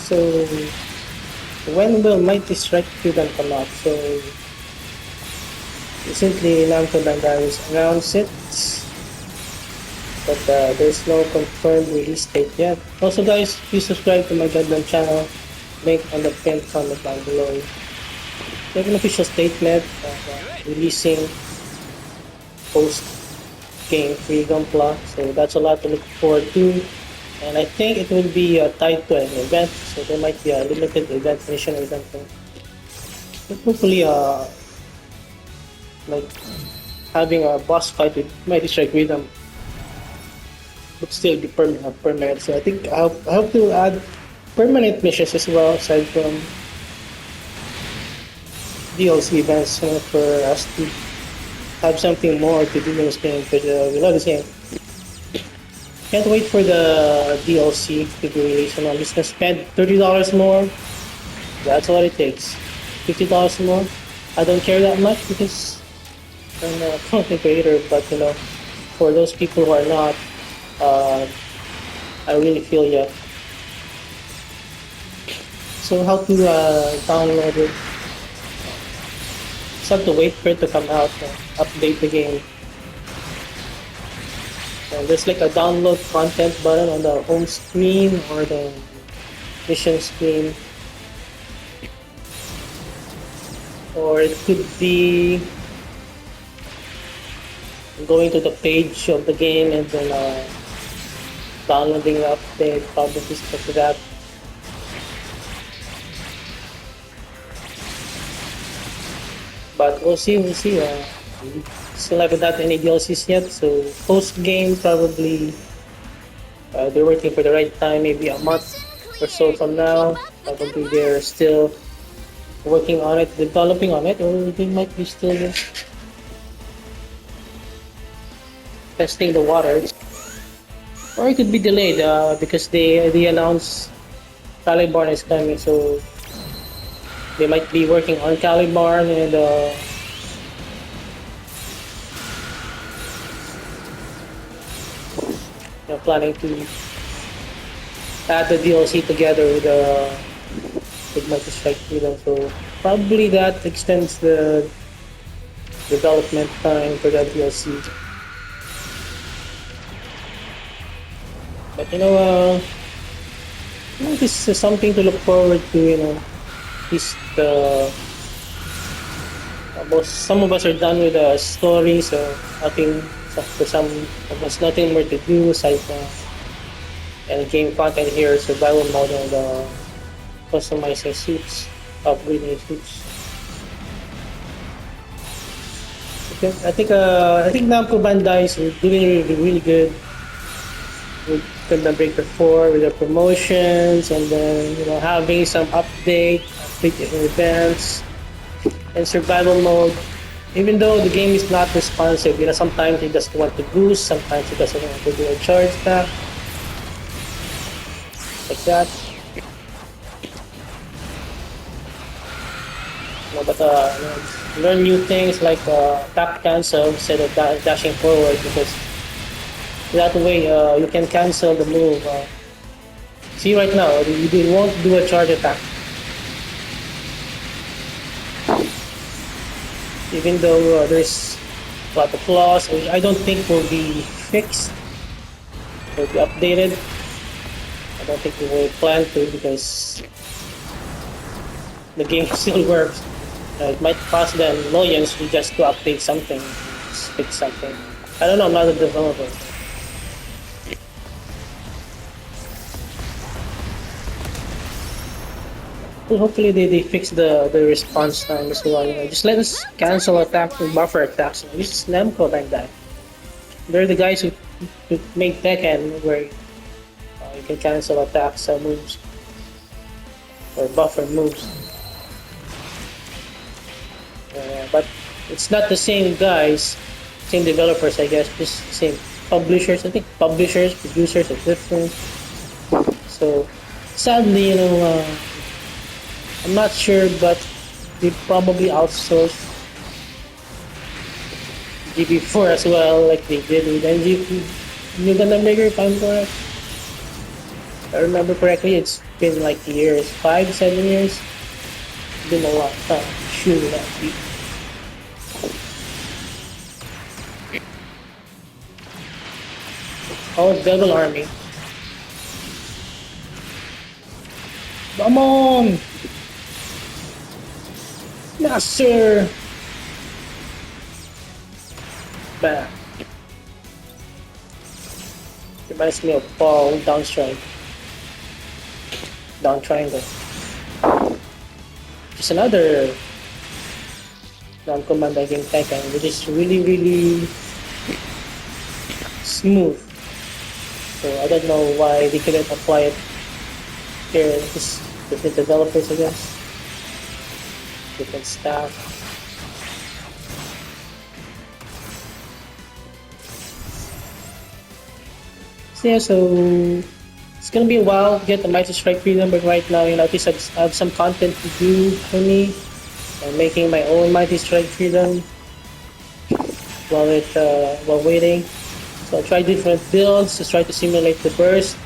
So when will Mighty Strike Gundam come out? So recently Namco Bandai announced it, but there's no confirmed release date yet. Also guys, please subscribe to my Gundam channel, link on the pinned comment down below. Like an official statement of releasing post-game free Gunpla, so that's a lot to look forward to. And I think it will be tied to an event, so there might be a limited event, mission event. But hopefully, like having a boss fight with Mighty Strike Rhythm would still be permanent. So I think I hope to add permanent missions as well, aside from DLC events, for us to have something more to do in this game, because we love this game. Can't wait for the DLC to be released. I'm just gonna spend $30 more. That's what it takes. $50 more. I don't care that much because I'm a content creator, but for those people who are not, I really feel ya. So how to download it? Just have to wait for it to come out, update the game. And there's like a download content button on the home screen or the mission screen. Or it could be going to the page of the game and then downloading the update, probably stuff like that. But we'll see. Still haven't had any DLCs yet, so post game probably they're waiting for the right time, maybe a month or so from now. Probably they're still working on it, developing on it, or they might be still testing the waters. Or it could be delayed because they announced Caliban is coming, so they might be working on Caliban and planning to add the DLC together with Mighty Strike Freedom. So probably that extends the development time for that DLC. But this is something to look forward to. At least some of us are done with the story, so for some of us nothing more to do aside from game content here, survival mode and customizing suits, upgrading suits. I think Namco Bandai is doing really good with Gundam Breaker 4 with the promotions, and then having some update events and survival mode. Even though the game is not responsive, sometimes it doesn't want to boost, sometimes it doesn't want to do a charge back, like that. But learn new things like tap cancel instead of dashing forward, because that way you can cancel the move. See right now, you won't do a charge attack. Even though there's a lot of flaws, which I don't think will be fixed, will be updated. I don't think we will plan to, because the game still works. It might cost them millions just to update something, fix something. I don't know, I'm not a developer. Well, hopefully they fix the response time as well. Just let us cancel attacks and buffer attacks. This is Namco Bandai. They're the guys who make Tekken, where you can cancel attacks moves or buffer moves. But it's not the same guys, same developers, I guess, just same publishers. I think publishers, producers are different. So sadly, I'm not sure, but they probably outsourced GB4 as well, like they did with NG. New Gundam Breaker, if I'm correct. I remember correctly, it's been like years, 5, 7 years. Been a long time shooting that beat. Oh, Devil Army. Come on! Yes, sir! Bam. Reminds me of Paul Downstrike. Down Triangle. Just another non-command game Tekken, which is really, really smooth. So I don't know why they couldn't apply it here. Just different developers, I guess. Different staff. So yeah, so it's gonna be a while to get the Mighty Strike Freedom, but right now, at least I have some content to do for me. I'm making my own Mighty Strike Freedom while waiting. So I try different builds to try to simulate the burst,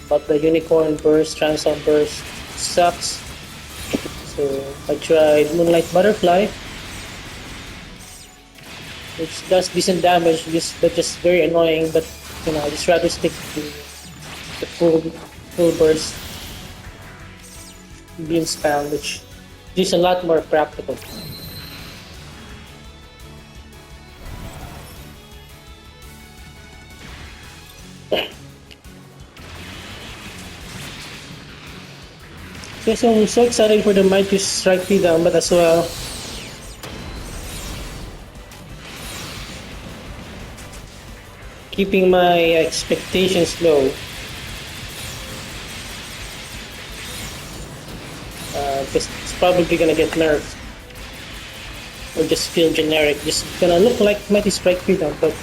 but the Unicorn burst, Transform burst sucks. So I tried Moonlight Butterfly, which does decent damage, but just very annoying. But I just rather stick to the full burst beam spam, which is a lot more practical. So I'm so excited for the Mighty Strike Freedom, but as well keeping my expectations low. Because it's probably gonna get nerfed or just feel generic. Just gonna look like Mighty Strike Freedom, but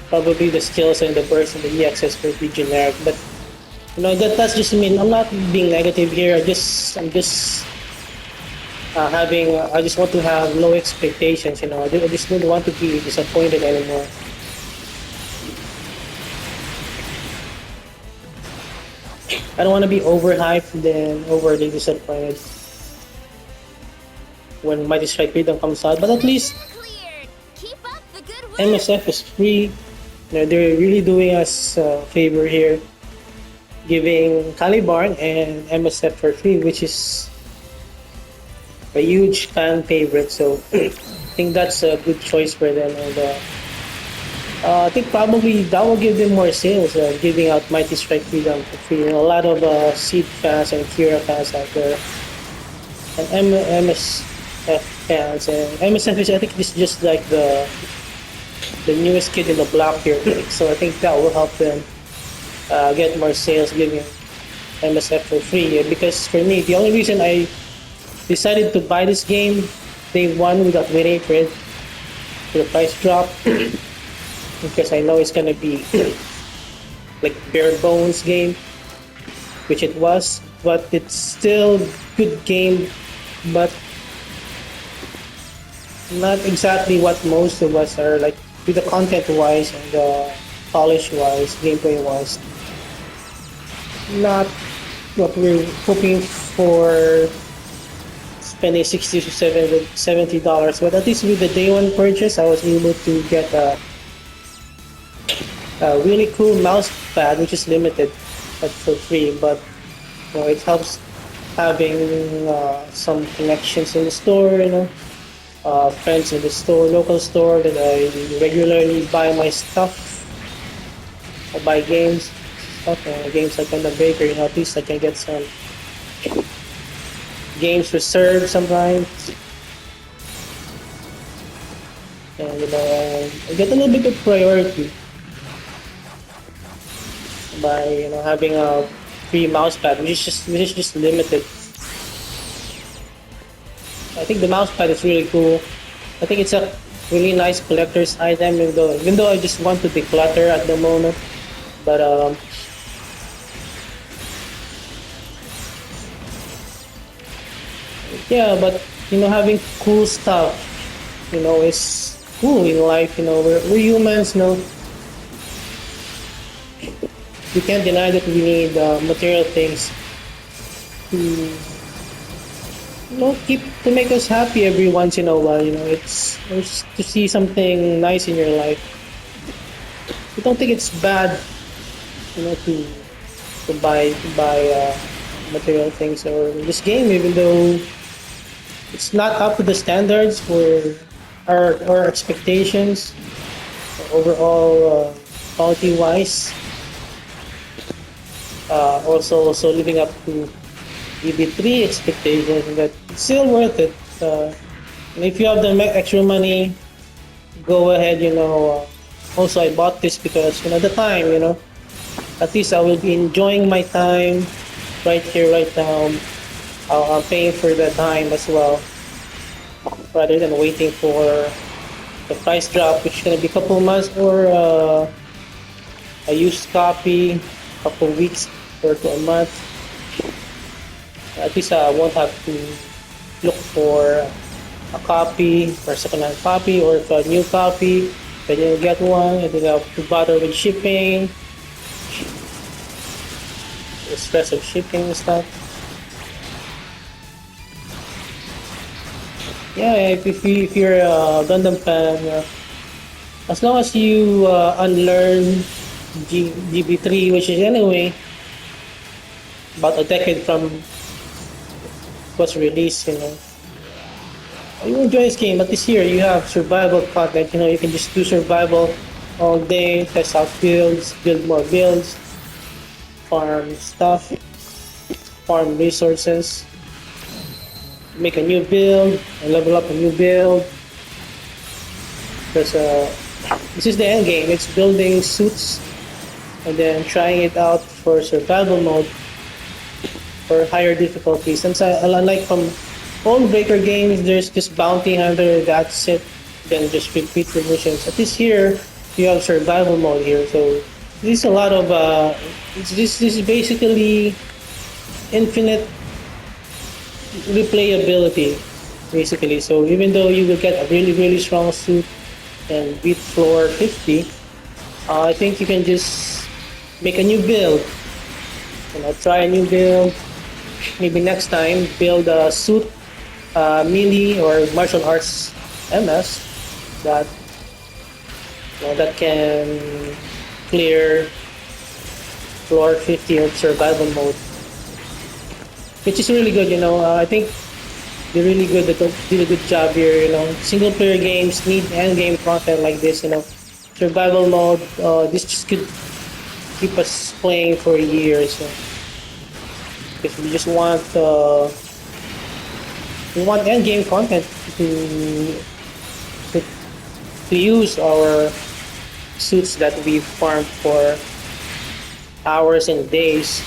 probably the skills and the burst and the EXS will be generic. But that's just mean I'm not being negative here. I'm just I just want to have low expectations. I just don't want to be disappointed anymore. I don't want to be overhyped and then overly disappointed when Mighty Strike Freedom comes out. But at least MSF is free. They're really doing us a favor here, giving Caliban and MSF for free, which is a huge fan favorite. So I think that's a good choice for them, and I think probably that will give them more sales, giving out Mighty Strike Freedom for free. A lot of Seed fans and Kira fans out there, and MSF fans. And MSF is, I think, this is just like the newest kid in the block here. So I think that will help them get more sales, giving MSF for free. Because for me, the only reason I decided to buy this game day one without waiting for the price drop, because I know it's gonna be like bare bones game, which it was, but it's still good game, but not exactly what most of us are like with the content wise and the polish wise, gameplay wise. Not what we're hoping for, spending $60 to $70, but at least with the day one purchase, I was able to get a really cool mouse pad, which is limited but for free. But it helps having some connections in the store, friends in the store, local store that I regularly buy my stuff. I buy games, games like Gundam Baker. At least I can get some games reserved sometimes, and I get a little bit of priority by having a free mousepad, which is just limited. I think the mousepad is really cool. I think it's a really nice collector's item, even though I just want to declutter at the moment. But yeah, but having cool stuff, is cool in life. We're humans, we can't deny that we need material things to keep to make us happy every once in a while. It's to see something nice in your life. I don't think it's bad, to buy material things or this game, even though it's not up to the standards for our expectations overall, quality wise. Also living up to EB3 expectations, but it's still worth it. And if you have the extra money, go ahead. Also, I bought this because the time. At least I will be enjoying my time right here, right now. I'm paying for the time as well, rather than waiting for the price drop, which is gonna be a couple months, or a used copy, couple weeks or to a month. At least I won't have to look for a copy or second-hand copy, or if a new copy, then you get one, and then I have to bother with shipping, the stress of shipping and stuff. Yeah, if you're a Gundam fan, as long as you unlearn GB3, which is anyway about a decade from was released, you enjoy this game. But this year you have survival content. You can just do survival all day, test out builds, build more builds, farm stuff, farm resources, make a new build, and level up a new build. Because this is the end game. It's building suits and then trying it out for survival mode for higher difficulties. And so, unlike from old Breaker games, there's just bounty hunter, that's it, then just repeat the missions. At least here, you have survival mode here. So this is a lot of this is basically infinite replayability, basically. So even though you will get a really strong suit and beat floor 50, I think you can just make a new build. Try a new build. Maybe next time build a suit, melee or martial arts MS that that can clear floor 50 of survival mode, which is really good. I think they're really good. They did a good job here. Single player games need end game content like this. Survival mode. This just could keep us playing for years. If we just want end game content to use our suits that we farmed for hours and days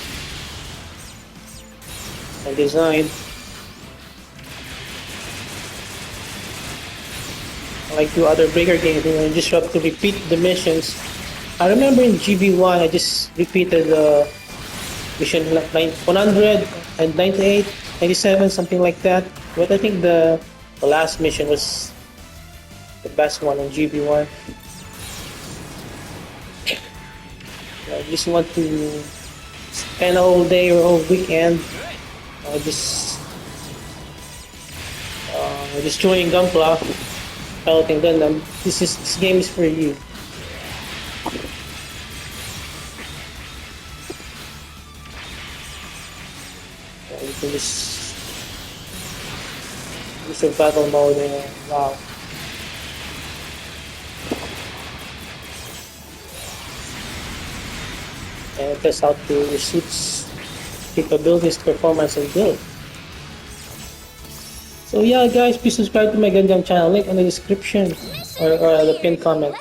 and designed. Like two other Breaker games, you just have to repeat the missions. I remember in GB1, I just repeated the mission 198, 97, something like that. But I think the last mission was the best one on GB1. I just want to spend a whole day or a whole weekend just joining Gunpla, piloting Gundam. This game is for you. You can just do survival mode and wow. And test out the suit's capabilities, performance, and build. So yeah guys, please subscribe to my Gundam channel, link in the description or the pinned comment.